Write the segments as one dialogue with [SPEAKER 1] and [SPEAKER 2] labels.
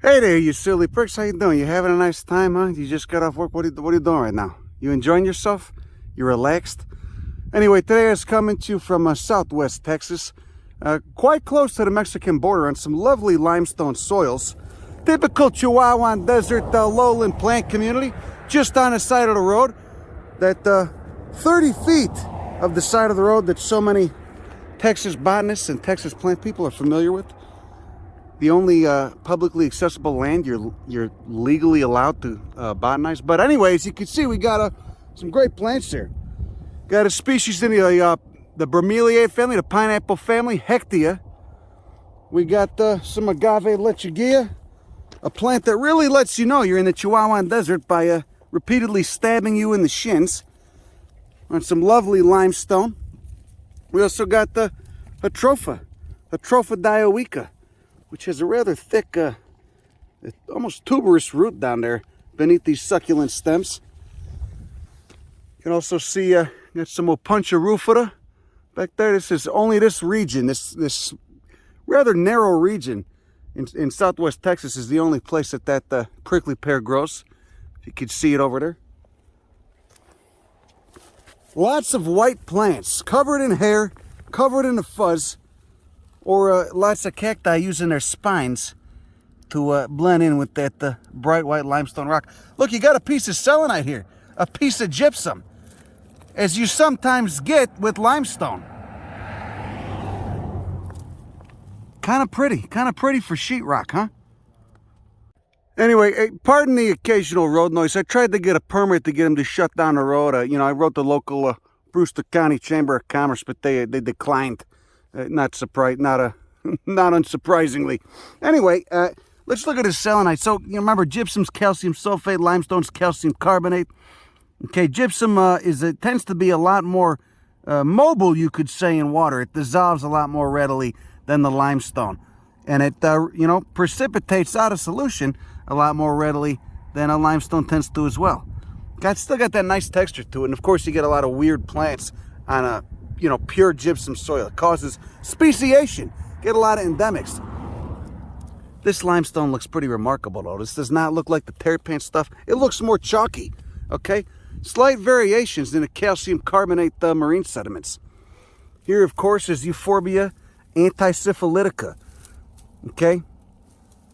[SPEAKER 1] Hey there, you silly pricks. How you doing? You having a nice time, huh? You just got off work. What are you doing right now? You enjoying yourself? You relaxed? Anyway, today I was coming to you from southwest Texas, quite close to the Mexican border on some lovely limestone soils. Typical Chihuahua desert lowland plant community, just on the side of the road. That 30 feet of the side of the road that so many Texas botanists and Texas plant people are familiar with. The only publicly accessible land you're legally allowed to botanize. But anyways, you can see we got some great plants here. Got a species in the Mammilaria family, the pineapple family, Hectia. We got some Agave lechugilla, a plant that really lets you know you're in the Chihuahuan desert by repeatedly stabbing you in the shins. On some lovely limestone. We also got the Atropha dioica, which has a rather thick, almost tuberous root down there beneath these succulent stems. You can also see got some Opuntia rufida back there. This is only this region, this rather narrow region in southwest Texas is the only place that prickly pear grows. If you could see it over there. Lots of white plants, covered in hair, covered in the fuzz, or lots of cacti using their spines to blend in with that bright white limestone rock. Look, you got a piece of selenite here, a piece of gypsum, as you sometimes get with limestone. Kind of pretty for sheetrock, huh? Anyway, pardon the occasional road noise. I tried to get a permit to get them to shut down the road. I wrote the local Brewster County Chamber of Commerce, but they declined. Not unsurprisingly. Anyway, let's look at the selenite. So, remember, gypsum's calcium sulfate, limestone's calcium carbonate. Okay, gypsum tends to be a lot more mobile, you could say, in water. It dissolves a lot more readily than the limestone. And it, precipitates out of solution a lot more readily than a limestone tends to as well. Still got that nice texture to it. And, of course, you get a lot of weird plants on a pure gypsum soil. It causes speciation. Get a lot of endemics. This limestone looks pretty remarkable, though. This does not look like the terrapin stuff. It looks more chalky, okay? Slight variations in the calcium carbonate marine sediments. Here, of course, is Euphorbia antisyphilitica, okay?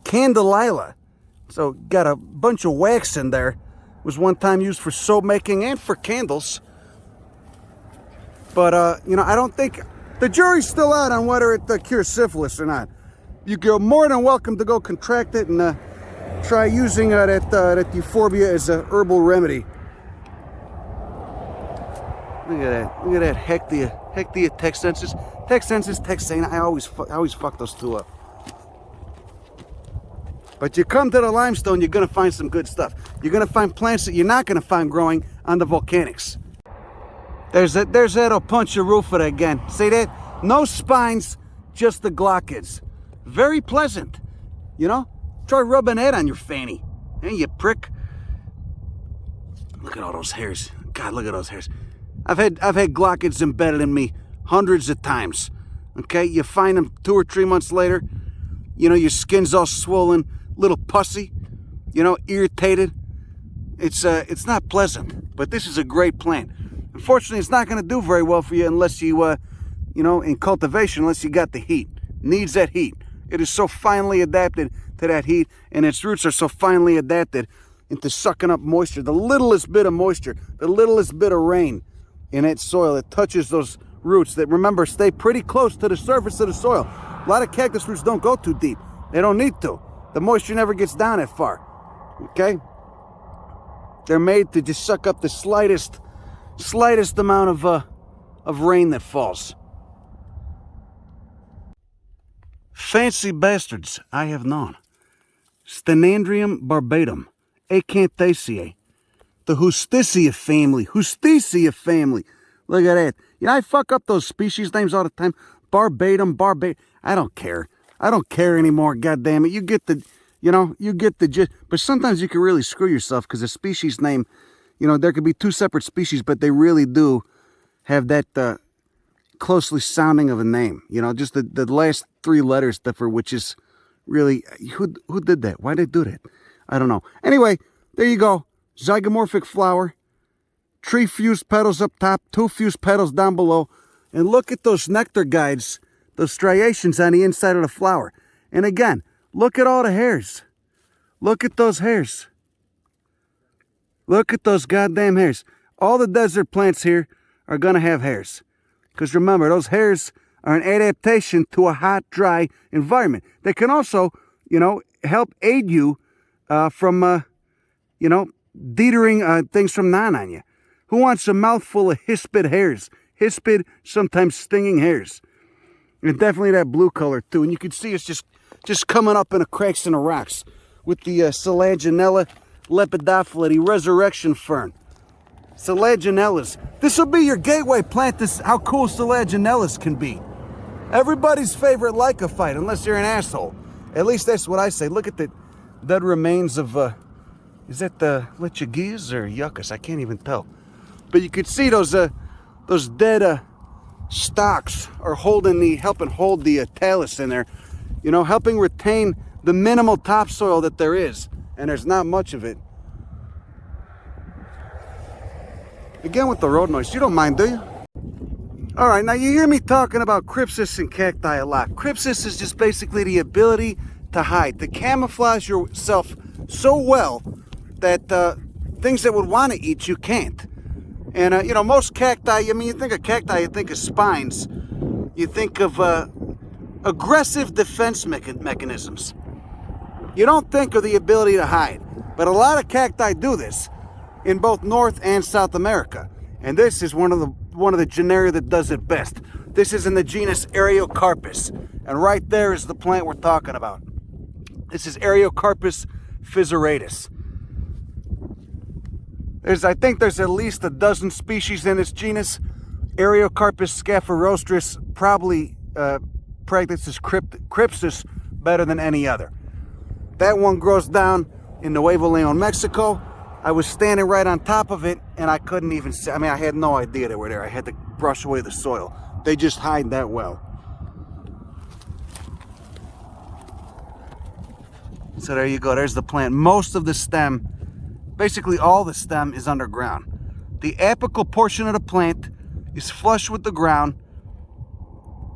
[SPEAKER 1] Candelilla. So, got a bunch of wax in there. Was one time used for soap making and for candles. But, I don't think the jury's still out on whether it cures syphilis or not. You're more than welcome to go contract it and try using that euphorbia as a herbal remedy. Look at that Hectia texensis, texana. I always fuck those two up. But you come to the limestone, you're gonna find some good stuff. You're gonna find plants that you're not gonna find growing on the volcanics. There's that Opuntia rufida again. See that? No spines, just the glockids. Very pleasant. Try rubbing that on your fanny. Hey, you prick. Look at all those hairs. God, look at those hairs. I've had glockids embedded in me hundreds of times. Okay, you find them 2 or 3 months later. Your skin's all swollen, little pussy. Irritated. It's not pleasant. But this is a great plant. Unfortunately, it's not going to do very well for you unless you, in cultivation, unless you got the heat. Needs that heat. It is so finely adapted to that heat, and its roots are so finely adapted into sucking up moisture. The littlest bit of moisture, the littlest bit of rain in that soil, it touches those roots that, remember, stay pretty close to the surface of the soil. A lot of cactus roots don't go too deep. They don't need to. The moisture never gets down that far. Okay? They're made to just suck up the slightest amount of rain that falls. Fancy bastards I have known. Stenandrium barbatum, Cactaceae, the Justicia family. Look at that. I fuck up those species names all the time. Barbatum. I don't care. I don't care anymore. God damn it. You get the gist. But sometimes you can really screw yourself because a species name. There could be 2 separate species, but they really do have that closely sounding of a name. Just the last 3 letters differ, which is really, who did that? Why did they do that? I don't know. Anyway, there you go. Zygomorphic flower. 3 fused petals up top, 2 fused petals down below. And look at those nectar guides, those striations on the inside of the flower. And again, look at all the hairs. Look at those hairs. Look at those goddamn hairs. All the desert plants here are going to have hairs. Because remember, those hairs are an adaptation to a hot, dry environment. They can also, you know, help aid you from, you know, deterring things from gnawing on you. Who wants a mouthful of hispid hairs? Hispid, sometimes stinging hairs. And definitely that blue color too. And you can see it's just coming up in the cracks in the rocks with the Selaginella lepidophylla, the resurrection fern. Selaginellas. This will be your gateway plant. This how cool Selaginellas can be. Everybody's favorite lycophyte, unless you're an asshole. At least that's what I say. Look at the dead remains of, is that the lechugillas or yuccas? I can't even tell. But you could see those dead stalks are helping hold the talus in there. You know, helping retain the minimal topsoil that there is. And there's not much of it. Again with the road noise. You don't mind, do you? Alright, now you hear me talking about crypsis and cacti a lot. Crypsis is just basically the ability to hide, to camouflage yourself so well that things that would want to eat you can't. And, you know, most cacti, I mean, you think of cacti, you think of spines. You think of aggressive defense mechanisms. You don't think of the ability to hide. But a lot of cacti do this in both North and South America. And this is one of the genera that does it best. This is in the genus Ariocarpus. And right there is the plant we're talking about. This is Ariocarpus physoratus. I think there's at least a dozen species in this genus. Ariocarpus scapharostris probably practices crypsis better than any other. That one grows down in Nuevo Leon, Mexico. I was standing right on top of it and I couldn't even see. I mean, I had no idea they were there. I had to brush away the soil. They just hide that well. So there you go. There's the plant. Most of the stem, basically all the stem, is underground. The apical portion of the plant is flush with the ground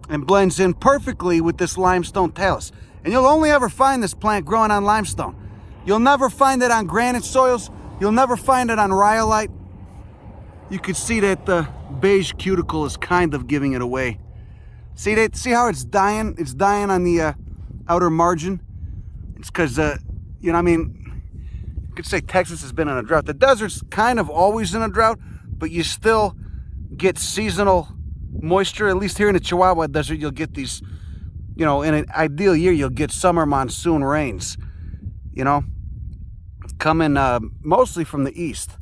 [SPEAKER 1] and blends in perfectly with this limestone talus. And you'll only ever find this plant growing on limestone. You'll never find it on granite soils. You'll never find it on rhyolite. You can see that the beige cuticle is kind of giving it away. See how it's dying? It's dying on the outer margin. It's because, you know, I mean, you could say Texas has been in a drought. The desert's kind of always in a drought, but you still get seasonal moisture. At least here in the Chihuahua desert, you'll get these, you know, in an ideal year, you'll get summer monsoon rains, you know, coming mostly from the east,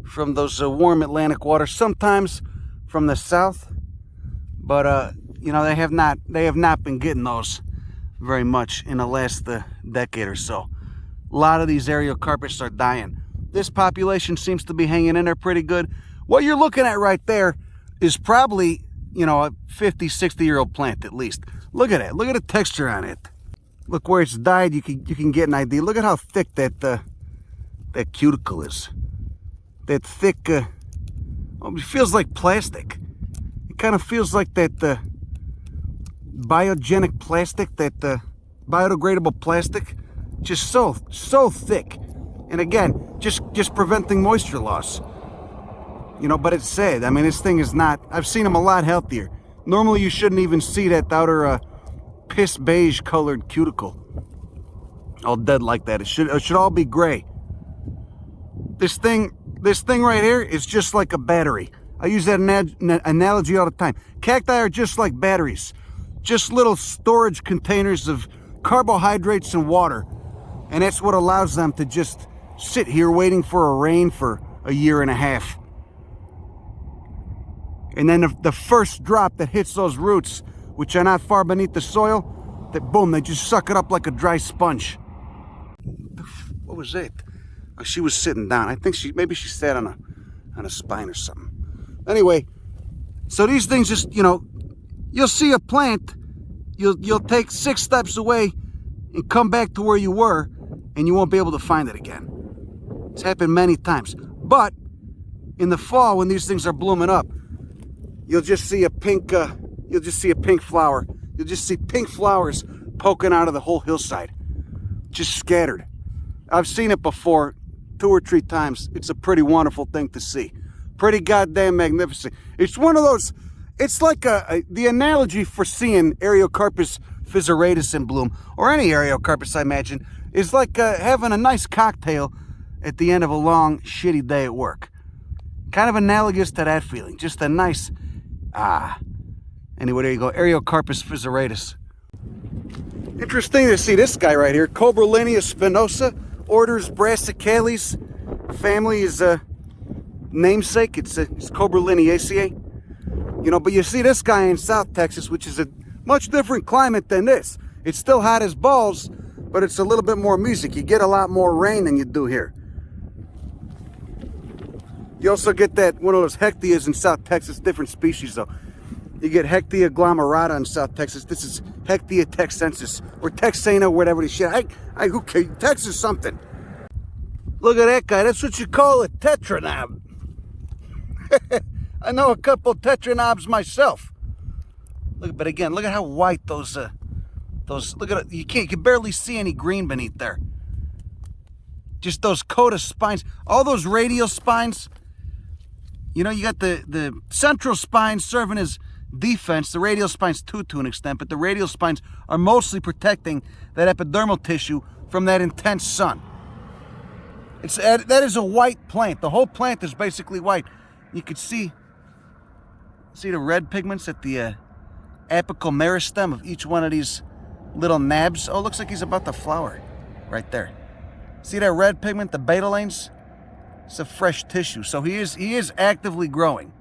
[SPEAKER 1] from those warm Atlantic waters, sometimes from the south, but you know, they have not been getting those very much in the last decade or so. A lot of these Ariocarpus are dying. This population seems to be hanging in there pretty good. What you're looking at right there is probably, you know, a 50, 60-year-old plant at least. Look at it. Look at the texture on it. Look where it's died. You can get an idea. Look at how thick that cuticle is. That thick, it feels like plastic. It kind of feels like that biogenic plastic, that biodegradable plastic. Just so thick. And again, just preventing moisture loss. You know, but it's sad. I mean, this thing is not, I've seen them a lot healthier. Normally you shouldn't even see that outer piss beige colored cuticle all dead like that. It should all be gray. This thing right here is just like a battery. I use that analogy all the time. Cacti are just like batteries. Just little storage containers of carbohydrates and water. And that's what allows them to just sit here waiting for a rain for a year and a half. And then the first drop that hits those roots, which are not far beneath the soil, that boom, they just suck it up like a dry sponge. What was that? Oh, she was sitting down. I think maybe she sat on a spine or something. Anyway, so these things just, you know, you'll see a plant, you'll take 6 steps away, and come back to where you were, and you won't be able to find it again. It's happened many times. But in the fall, when these things are blooming up, you'll just see a pink flower. You'll just see pink flowers poking out of the whole hillside, just scattered. I've seen it before 2 or 3 times. It's a pretty wonderful thing to see. Pretty goddamn magnificent. It's one of those, it's like the analogy for seeing Ariocarpus fisuratus in bloom, or any Ariocarpus, I imagine, is like having a nice cocktail at the end of a long, shitty day at work. Kind of analogous to that feeling. Just a nice, Anyway, there you go, Ariocarpus fisuratus. Interesting to see this guy right here, Cobrilinia spinosa, orders Brassicales, family is namesake, it's Cobrilineaceae. You know, but you see this guy in South Texas, which is a much different climate than this. It's still hot as balls, but it's a little bit more music. You get a lot more rain than you do here. You also get that one of those hectias in South Texas, different species though. You get Hectia glomerata in South Texas. This is Hectia texensis, or texana, whatever the shit. Who cares? Texas something. Look at that guy. That's what you call a tetranob. I know a couple tetranobs myself. Look, but again, look at how white those. Look at it. You can barely see any green beneath there. Just those coda spines, all those radial spines. You know, you got the central spines serving as defense, the radial spines too, to an extent, but the radial spines are mostly protecting that epidermal tissue from that intense sun. That is a white plant. The whole plant is basically white. You could see the red pigments at the apical meristem of each one of these little nabs. Oh, looks like he's about to flower right there. See that red pigment, the betalains? It's a fresh tissue, so he is actively growing.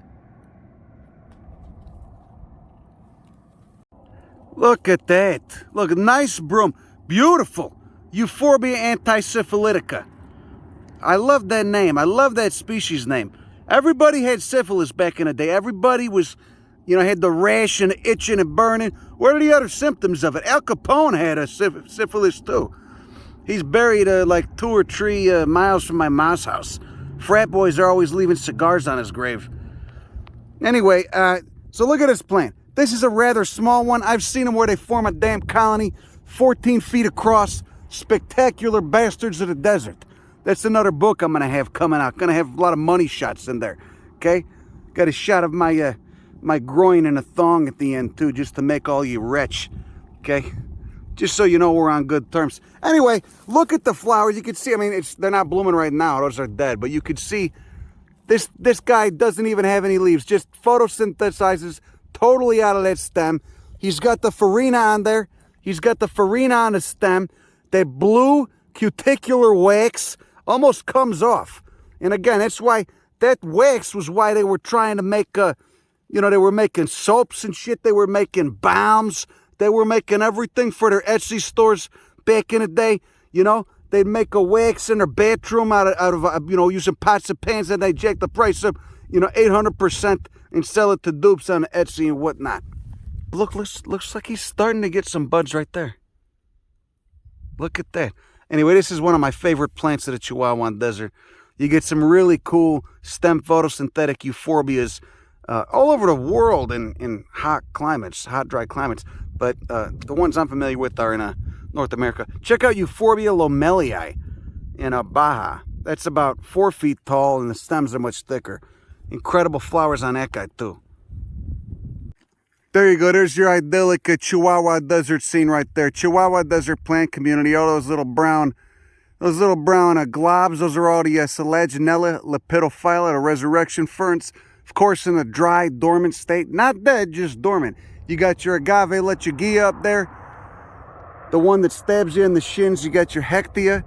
[SPEAKER 1] Look at that. Look, nice broom. Beautiful. Euphorbia antisyphilitica. I love that name. I love that species name. Everybody had syphilis back in the day. Everybody was, had the rash and the itching and burning. What are the other symptoms of it? Al Capone had a syphilis too. He's buried like 2 or 3 miles from my mom's house. Frat boys are always leaving cigars on his grave. Anyway, so look at this plant. This is a rather small one. I've seen them where they form a damn colony, 14 feet across. Spectacular bastards of the desert. That's another book I'm going to have coming out. Going to have a lot of money shots in there. Okay? Got a shot of my groin in a thong at the end, too, just to make all you wretch. Okay? Just so you know we're on good terms. Anyway, look at the flowers. You can see, they're not blooming right now. Those are dead. But you could see this guy doesn't even have any leaves. Just photosynthesizes totally out of that stem. He's got the farina on there. He's got the farina on the stem. That blue cuticular wax almost comes off. And again, that's why that wax was why they were trying to make, they were making soaps and shit. They were making balms. They were making everything for their Etsy stores back in the day. They'd make a wax in their bathroom out of using pots and pans, and they jack the price up, 800% and sell it to dupes on Etsy and whatnot. Looks like he's starting to get some buds right there. Look at that. Anyway, this is one of my favorite plants of the Chihuahua desert. You get some really cool stem photosynthetic euphorbias all over the world in hot climates, hot, dry climates. But the ones I'm familiar with are in North America. Check out Euphorbia lomellii in Baja. That's about 4 feet tall, and the stems are much thicker. Incredible flowers on that guy, too. There you go. There's your idyllic Chihuahua desert scene right there. Chihuahua desert plant community. All those little brown globs. Those are all the Selaginella lepidophylla, the resurrection ferns. Of course, in a dry, dormant state. Not dead, just dormant. You got your Agave lechugilla up there. The one that stabs you in the shins. You got your Hectia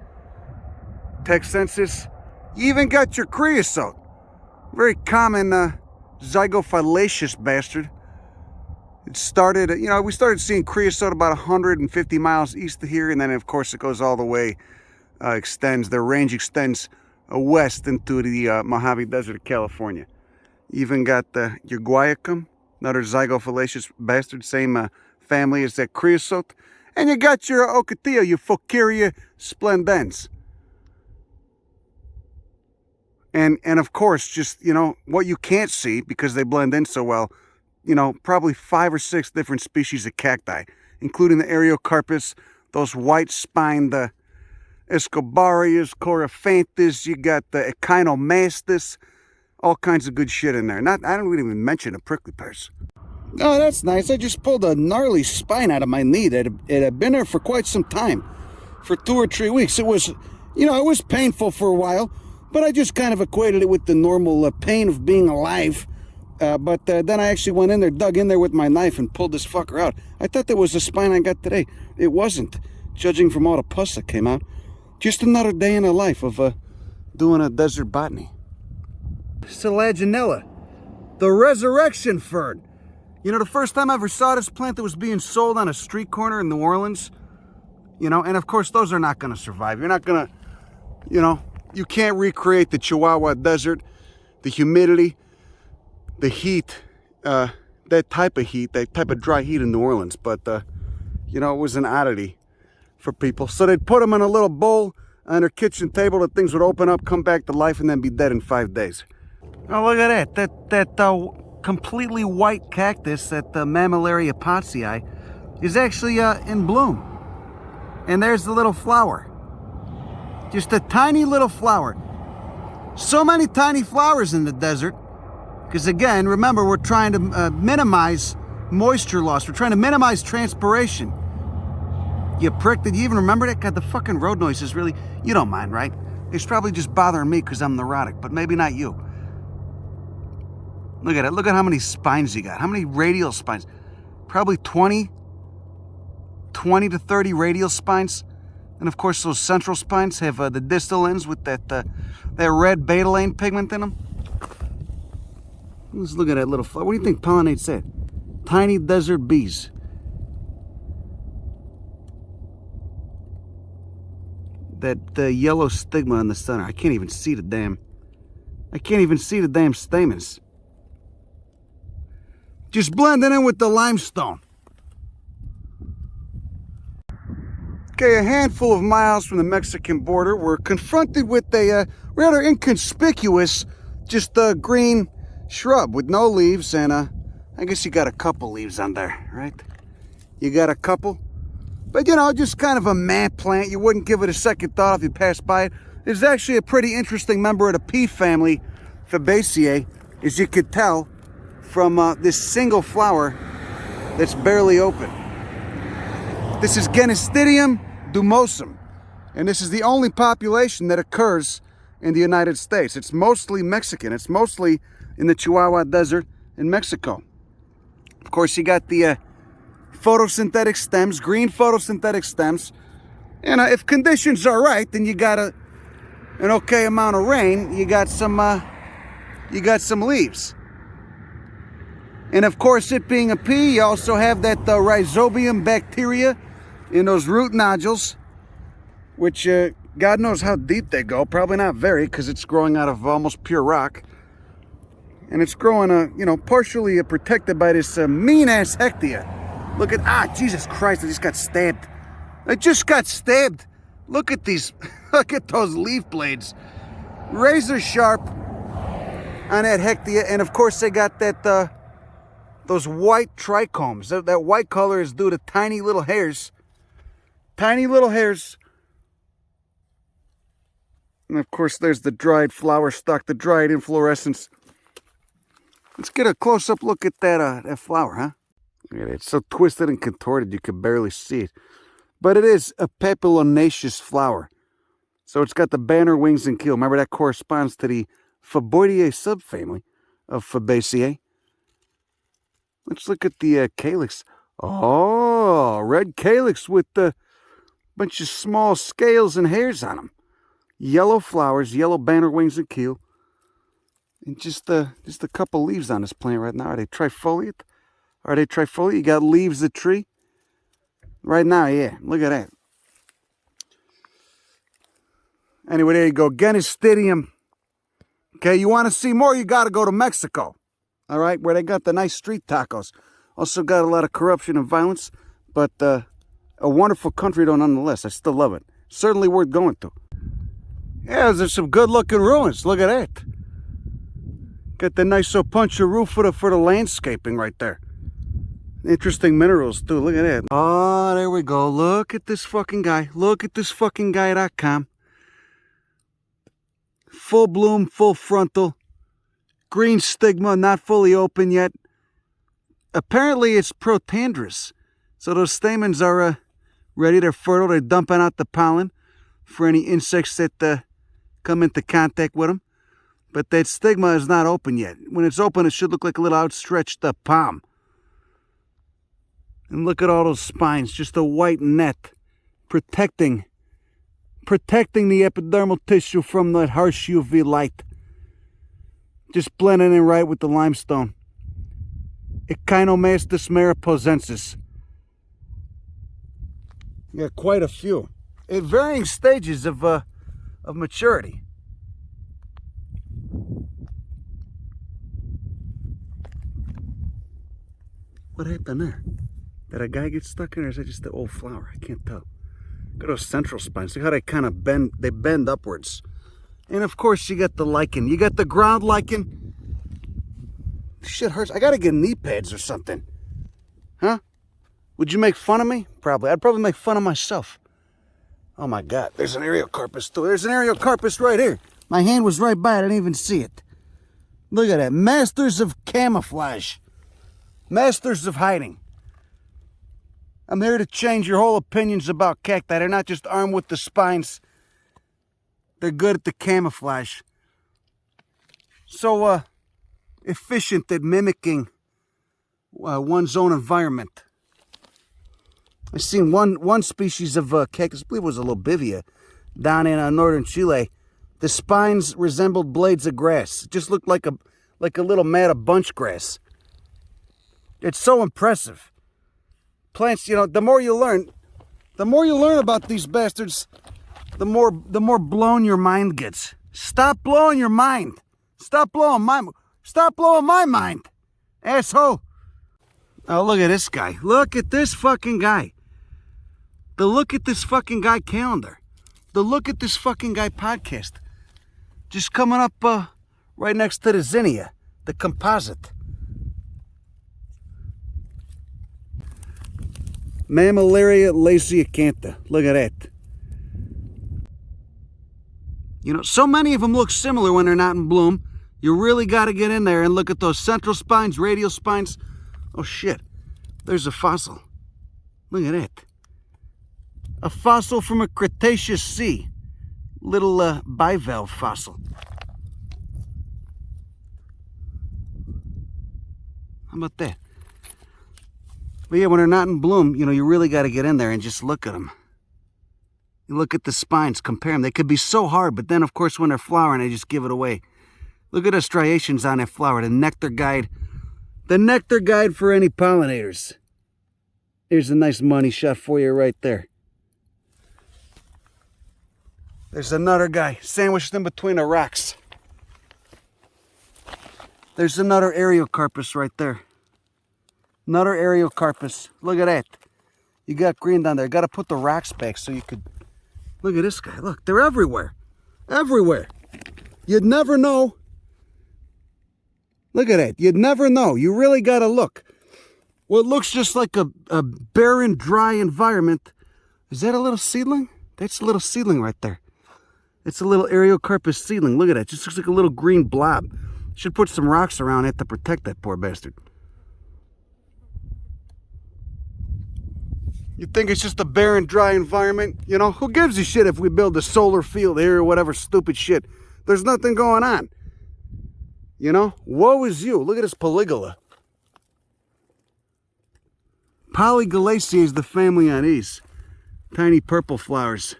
[SPEAKER 1] texensis. You even got your creosote. Very common zygophyllaceous bastard. It started, we started seeing creosote about 150 miles east of here, and then, of course, it goes all the way, their range extends west into the Mojave Desert of California. Even got your guaiacum, another zygophyllaceous bastard, same family as that creosote. And you got your Opuntia, your Focaria splendens. And of course, just, you know, what you can't see because they blend in so well, you know, probably 5 or 6 different species of cacti, including the Ariocarpus, those white-spined Escobarias, Coryphanthus, you got the Echinomastus, all kinds of good shit in there. I don't even mention the prickly pears. Oh, that's nice. I just pulled a gnarly spine out of my knee that it had been there for quite some time, for 2 or 3 weeks. It was, you know, it was painful for a while, but I just kind of equated it with the normal pain of being alive. But then I actually went in there, dug in there with my knife and pulled this fucker out. I thought that was the spine I got today. It wasn't, judging from all the pus that came out. Just another day in the life of doing a desert botany. Selaginella, the resurrection fern. You know, the first time I ever saw this plant that was being sold on a street corner in New Orleans, you know, and of course those are not going to survive. You're not going to, you know, you can't recreate the Chihuahua desert, the humidity, the heat, that type of dry heat in New Orleans. But, you know, it was an oddity for people. So they'd put them in a little bowl on their kitchen table. The things would open up, come back to life, and then be dead in 5 days. Oh, look at that. That completely white cactus, that Mammilaria pottsii, is actually in bloom. And there's the little flower. Just a tiny little flower. So many tiny flowers in the desert. Because again, remember, we're trying to minimize moisture loss. We're trying to minimize transpiration. You prick, did you even remember that? God, the fucking road noise is really, you don't mind, right? It's probably just bothering me because I'm neurotic, but maybe not you. Look at it. Look at how many spines you got. How many radial spines? Probably 20 to 30 radial spines. And of course, those central spines have the distal ends with that red betalain pigment in them. Let's look at that little flower. What do you think pollinates that? Tiny desert bees. That yellow stigma in the center. I can't even see the damn stamens. Just blending in with the limestone. Okay, a handful of miles from the Mexican border, we're confronted with a rather inconspicuous, just green shrub with no leaves, and I guess you got a couple leaves on there, right? You got a couple, but you know, just kind of a meh plant. You wouldn't give it a second thought if you passed by it. It's actually a pretty interesting member of the pea family, Fabaceae, as you could tell from this single flower that's barely open. This is Genistidium dumosum, and this is the only population that occurs in the United States. It's mostly Mexican. It's mostly in the Chihuahua Desert in Mexico. Of course, you got the photosynthetic stems, green photosynthetic stems. And if conditions are right, then you got an okay amount of rain. You got some leaves. And of course, it being a pea, you also have that rhizobium bacteria in those root nodules, which God knows how deep they go. Probably not very, because it's growing out of almost pure rock. And it's growing, you know, partially protected by this mean-ass hectia. Look at, Jesus Christ, I just got stabbed. I just got stabbed. Look at these, look at those leaf blades. Razor sharp on that hectia. And of course, they got that, those white trichomes. That white color is due to tiny little hairs. Tiny little hairs. And of course, there's the dried flower stalk, the dried inflorescence. Let's get a close-up look at that flower, huh? Look at it. It's so twisted and contorted you can barely see it. But it is a papilionaceous flower. So it's got the banner wings and keel. Remember, that corresponds to the FABOIDEAE subfamily of Fabaceae. Let's look at the calyx. Oh, red calyx with a bunch of small scales and hairs on them. Yellow flowers, yellow banner wings and keel. And just a couple leaves on this plant right now. Are they trifoliate? Are they trifoliate? You got leaves of tree? Right now, yeah. Look at that. Anyway, there you go. Genistidium. Okay, you want to see more, you got to go to Mexico. All right, where they got the nice street tacos. Also got a lot of corruption and violence. But a wonderful country though nonetheless. I still love it. Certainly worth going to. Yeah, there's some good looking ruins. Look at that. Got the nice Opuntia roof for the landscaping right there. Interesting minerals too. Look at that. Oh, there we go. Look at this fucking guy. Look at this fucking guy.com. Full bloom, full frontal. Green stigma, not fully open yet. Apparently it's protandrous. So those stamens are ready. They're fertile. They're dumping out the pollen for any insects that come into contact with them. But that stigma is not open yet. When it's open, it should look like a little outstretched palm. And look at all those spines. Just a white net protecting the epidermal tissue from that harsh UV light. Just blending in right with the limestone. Echinomastus mariposensis. You got quite a few. At varying stages of maturity. What happened there? Did a guy get stuck in, or is that just the old flower? I can't tell. Look at those central spines. Look how they kind of bend. They bend upwards. And of course, you got the lichen. You got the ground lichen. Shit hurts. I gotta get knee pads or something. Huh? Would you make fun of me? Probably. I'd probably make fun of myself. Oh my God. There's an Ariocarpus too. There's an Ariocarpus right here. My hand was right by it. I didn't even see it. Look at that. Masters of camouflage. Masters of hiding. I'm here to change your whole opinions about cacti. They're not just armed with the spines. They're good at the camouflage. So efficient at mimicking one's own environment. I've seen one species of cactus, I believe it was a lobivia, down in northern Chile. The spines resembled blades of grass. It just looked like a little mat of bunch grass. It's so impressive. Plants, you know, the more you learn about these bastards, the more blown your mind gets. Stop blowing your mind. Stop blowing my mind, asshole. Oh, look at this guy. Look at this fucking guy. The Look at This Fucking Guy calendar. The Look at This Fucking Guy podcast. Just coming up right next to the zinnia, the composite. Mammilaria lechugilla. Look at that. You know, so many of them look similar when they're not in bloom. You really got to get in there and look at those central spines, radial spines. Oh shit, there's a fossil. Look at that. A fossil from a Cretaceous sea. Little bivalve fossil. How about that? But yeah, when they're not in bloom, you know, you really got to get in there and just look at them. You look at the spines, compare them. They could be so hard, but then, of course, when they're flowering, they just give it away. Look at the striations on that flower, the nectar guide. The nectar guide for any pollinators. Here's a nice money shot for you right there. There's another guy sandwiched in between the rocks. There's another Ariocarpus right there. Another Ariocarpus. Look at that. You got green down there. Got to put the rocks back so you could... Look at this guy. Look, they're everywhere. Everywhere. You'd never know. Look at that. You'd never know. You really got to look. What looks just like a barren, dry environment. Is that a little seedling? That's a little seedling right there. It's a little Ariocarpus seedling. Look at that. It just looks like a little green blob. Should put some rocks around it to protect that poor bastard. You think it's just a barren, dry environment? You know, who gives a shit if we build a solar field here or whatever stupid shit? There's nothing going on. You know? Woe is you. Look at this polygala. Polygalaceae is the family on these. Tiny purple flowers.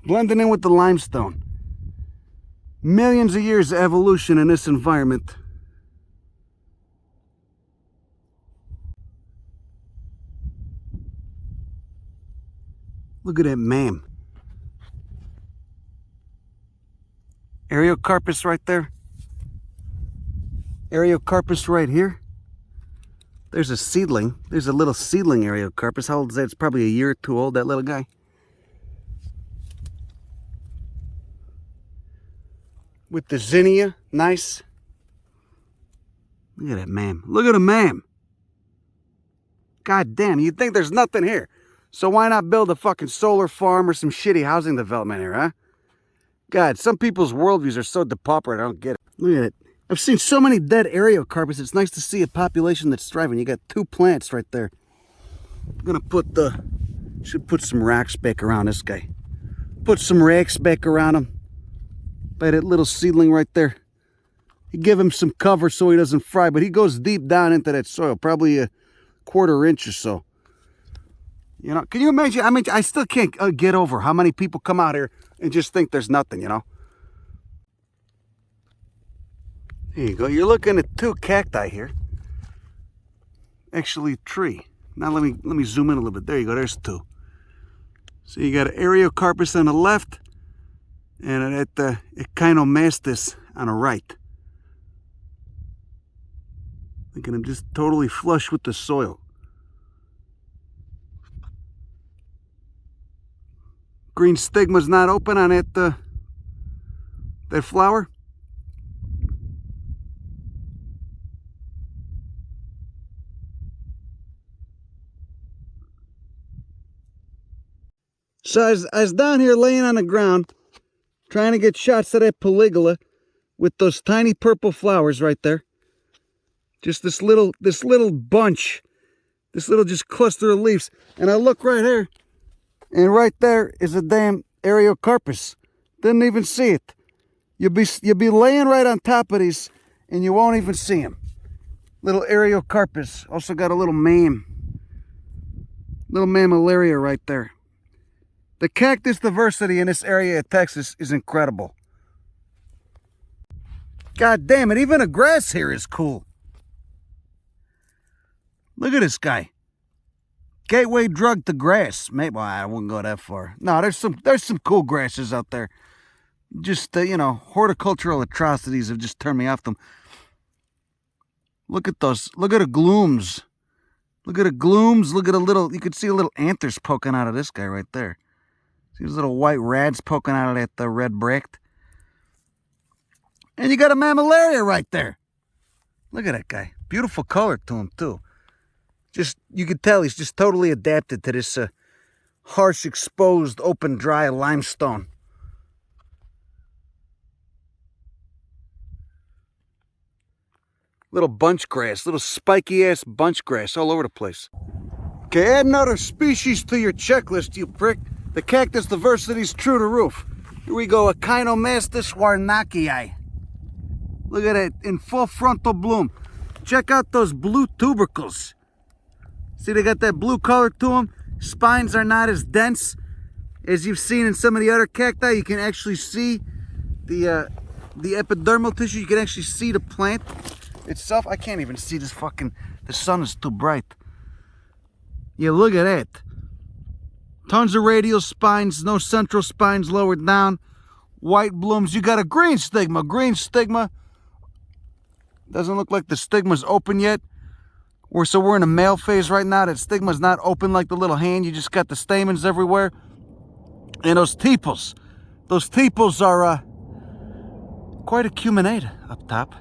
[SPEAKER 1] Blending in with the limestone. Millions of years of evolution in this environment. Look at that mam. Ariocarpus right there. Ariocarpus right here. There's a seedling. There's a little seedling Ariocarpus. How old is that? It's probably a year or two old, that little guy. With the zinnia. Nice. Look at that mam. Look at a mam. God damn, you'd think there's nothing here. So why not build a fucking solar farm or some shitty housing development here, huh? God, some people's worldviews are so depauperate, I don't get it. Look at it. I've seen so many dead Ariocarpus. It's nice to see a population that's thriving. You got 2 plants right there. I'm gonna should put some racks back around this guy. Put some racks back around him. By that little seedling right there. You give him some cover so he doesn't fry, but he goes deep down into that soil, probably a 1/4 inch or so. You know, can you imagine? I mean, I still can't get over how many people come out here and just think there's nothing, you know? There you go. You're looking at 2 cacti here. Actually, 3. Now let me zoom in a little bit. There you go. There's 2. So you got an Ariocarpus on the left and at the Echinomastus on the right. Look at him just totally flush with the soil. Green stigma's not open on that flower. So I was down here laying on the ground trying to get shots of that polygula with those tiny purple flowers right there. Just this little bunch, this little just cluster of leaves. And I look right here, and right there is a damn Ariocarpus. Didn't even see it. You'll be laying right on top of these, and you won't even see him. Little Ariocarpus. Also got a little Mammilaria right there. The cactus diversity in this area of Texas is incredible. God damn it, even the grass here is cool. Look at this guy. Gateway drug to grass. Maybe, well, I wouldn't go that far. No, there's some cool grasses out there. Just, you know, horticultural atrocities have just turned me off them. Look at those. Look at the glooms. Look at the glooms. Look at a little, you could see a little anthers poking out of this guy right there. See those little white rads poking out of that red bract? And you got a Mammilaria right there. Look at that guy. Beautiful color to him, too. Just, you could tell he's just totally adapted to this harsh, exposed, open, dry limestone. Little bunch grass, little spiky ass bunch grass all over the place. Okay, add another species to your checklist, you prick. The cactus diversity's true to roof. Here we go, Echinomastus warnackii. Look at it in full frontal bloom. Check out those blue tubercles. See, they got that blue color to them. Spines are not as dense as you've seen in some of the other cacti. You can actually see the epidermal tissue. You can actually see the plant itself. I can't even see this fucking, the sun is too bright. Yeah, look at that. Tons of radial spines, no central spines lowered down. White blooms. You got a green stigma. Green stigma. Doesn't look like the stigma's open yet. So we're in a male phase right now. That stigma's not open like the little hand. You just got the stamens everywhere. And those tepals. Those tepals are quite acuminate up top.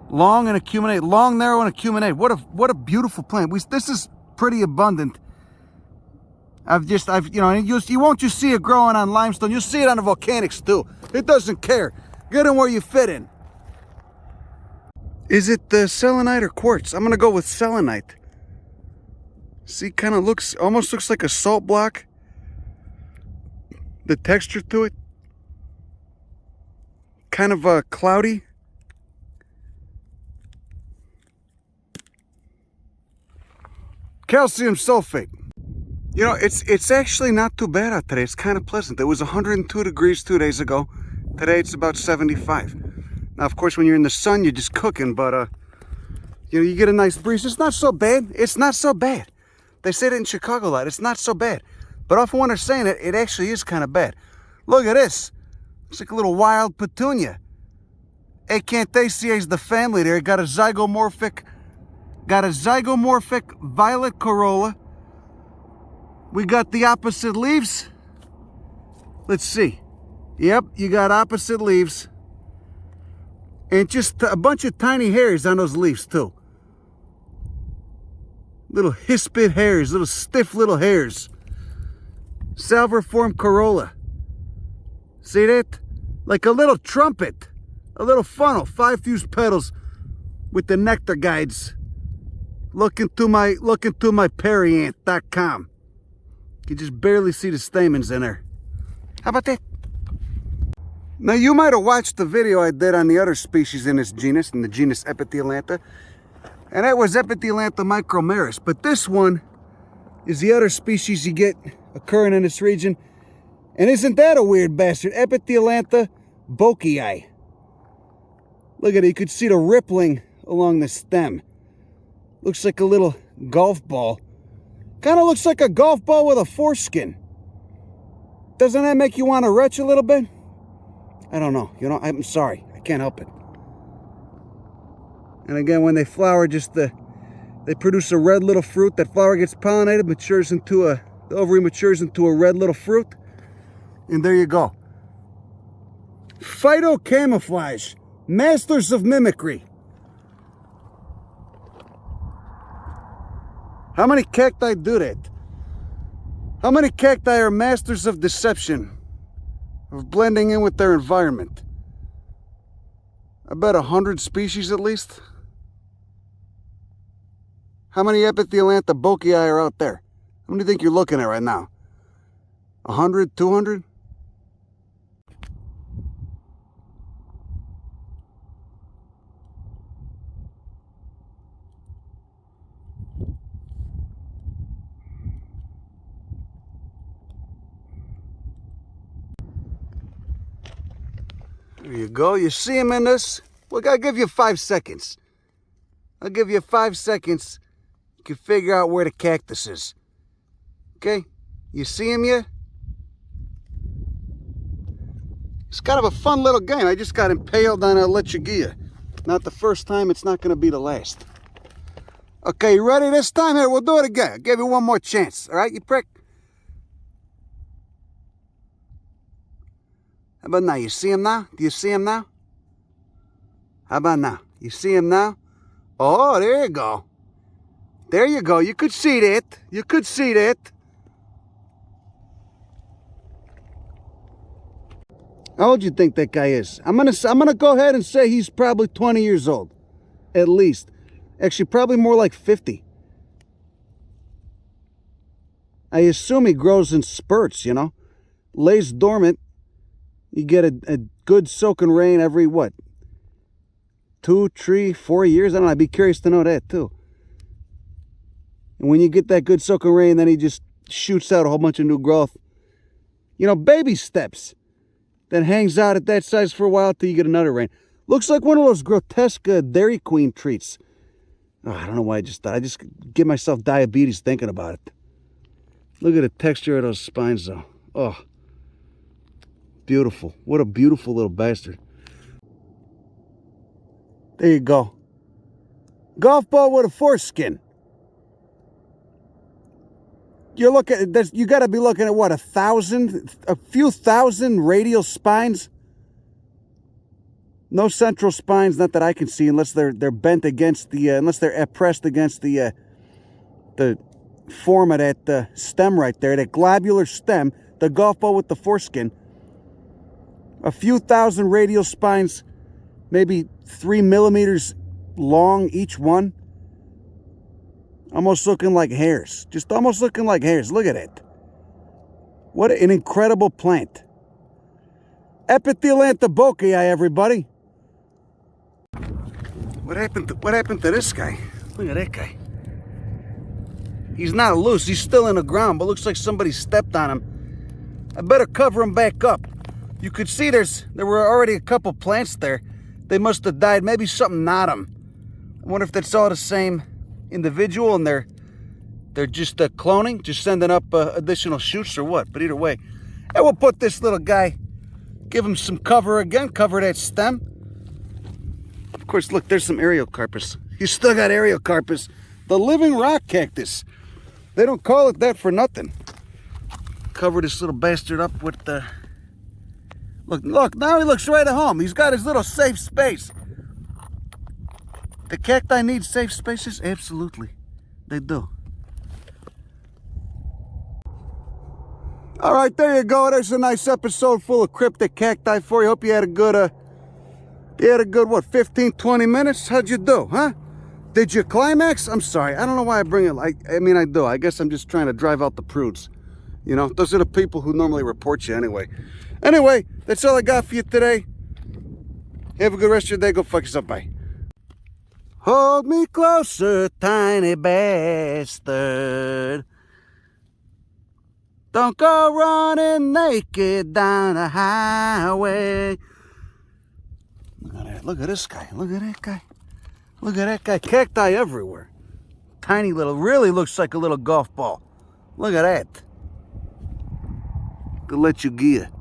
[SPEAKER 1] Long and acuminate. Long, narrow, and acuminate. What a beautiful plant. This is pretty abundant. You know, you won't just see it growing on limestone. You'll see it on the volcanics too. It doesn't care. Get in where you fit in. Is it the selenite or quartz? I'm gonna go with selenite. See, kind of almost looks like a salt block. The texture to it, kind of cloudy. Calcium sulfate. You know, it's actually not too bad out today. It's kind of pleasant. It was 102 degrees 2 days ago. Today it's about 75. Now, of course, when you're in the sun, you're just cooking, but you know, you get a nice breeze. It's not so bad. It's not so bad. They say that in Chicago a lot. It's not so bad. But often when they're saying it, it actually is kind of bad. Look at this. It's like a little wild petunia. Cactaceae is the family there. Got a zygomorphic violet corolla. We got the opposite leaves. Let's see. Yep, you got opposite leaves. And just a bunch of tiny hairs on those leaves too. Little hispid hairs, little stiff little hairs. Salverform corolla. See that? Like a little trumpet. A little funnel. 5 fused petals with the nectar guides. Look into my periant.com. You can just barely see the stamens in there. How about that? Now you might have watched the video I did on the other species in this genus, in the genus Epithelantha. And that was Epithelantha micromeris. But this one is the other species you get occurring in this region. And isn't that a weird bastard? Epithelantha bokei. Look at it, you could see the rippling along the stem. Looks like a little golf ball. Kind of looks like a golf ball with a foreskin. Doesn't that make you want to retch a little bit? I don't know. You know, I'm sorry. I can't help it. And again, when they flower, they produce a red little fruit. That flower gets pollinated, the ovary matures into a red little fruit. And there you go. Phytocamouflage. Masters of mimicry. How many cacti do that? How many cacti are masters of deception? Of blending in with their environment? I bet 100 species at least. How many Epithelantha bokei are out there? How many do you think you're looking at right now? 100, 200? There you go. You see him in this? Look, I'll give you 5 seconds. I'll give you 5 seconds. You can figure out where the cactus is. Okay? You see him yet? It's kind of a fun little game. I just got impaled on a lechugilla. Not the first time. It's not going to be the last. Okay, you ready this time? Here, we'll do it again. I'll give you one more chance. All right, you prick? How about now? You see him now? Do you see him now? How about now? You see him now? Oh, there you go. There you go. You could see that. You could see that. How old do you think that guy is? I'm gonna go ahead and say he's probably 20 years old. At least. Actually, probably more like 50. I assume he grows in spurts, you know. Lays dormant. You get a good soaking rain every, what? 2, 3, 4 years? I don't know. I'd be curious to know that, too. And when you get that good soaking rain, then he just shoots out a whole bunch of new growth. You know, baby steps. Then hangs out at that size for a while till you get another rain. Looks like one of those grotesque Dairy Queen treats. Oh, I don't know why I just give myself diabetes thinking about it. Look at the texture of those spines, though. Oh. Beautiful. What a beautiful little bastard. There you go. Golf ball with a foreskin. You got to be looking at what, a few thousand radial spines. No central spines, not that I can see, unless they're bent against the, unless they're pressed against the form of that stem right there, that globular stem, the golf ball with the foreskin. A few thousand radial spines, maybe 3 millimeters long each one. Almost looking like hairs. Just almost looking like hairs. Look at it. What an incredible plant. Epithelantha bokei, everybody. What happened to this guy? Look at that guy. He's not loose. He's still in the ground, but looks like somebody stepped on him. I better cover him back up. You could see there were already a couple plants there. They must have died. Maybe something gnawed them. I wonder if that's all the same individual and they're just cloning, just sending up additional shoots or what. But either way, and we'll put this little guy, give him some cover again, cover that stem. course, look, there's some Ariocarpus. You still got Ariocarpus, the living rock cactus. They don't call it that for nothing. Cover this little bastard up with the... Look, now he looks right at home. He's got his little safe space. The cacti need safe spaces? Absolutely, they do. All right, there you go. There's a nice episode full of cryptic cacti for you. Hope you had a good, what, 15, 20 minutes? How'd you do, huh? Did you climax? I'm sorry. I don't know why I bring it. I mean, I do. I guess I'm just trying to drive out the prudes. You know, those are the people who normally report you anyway. Anyway, that's all I got for you today. Have a good rest of your day. Go fuck yourself. Bye. Hold me closer, tiny bastard. Don't go running naked down the highway. Look at that. Look at this guy. Look at that guy. Look at that guy. Cacti everywhere. Tiny little, really looks like a little golf ball. Look at that. The lechugilla.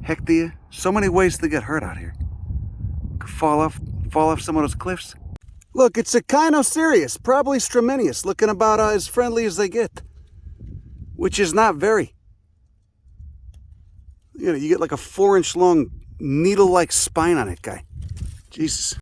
[SPEAKER 1] Hectia. So many ways to get hurt out here. Could fall off some of those cliffs. Look, it's Echinomastus, probably Straminius, looking about as friendly as they get. Which is not very. You know, you get like a 4-inch long needle-like spine on it, guy. Jesus.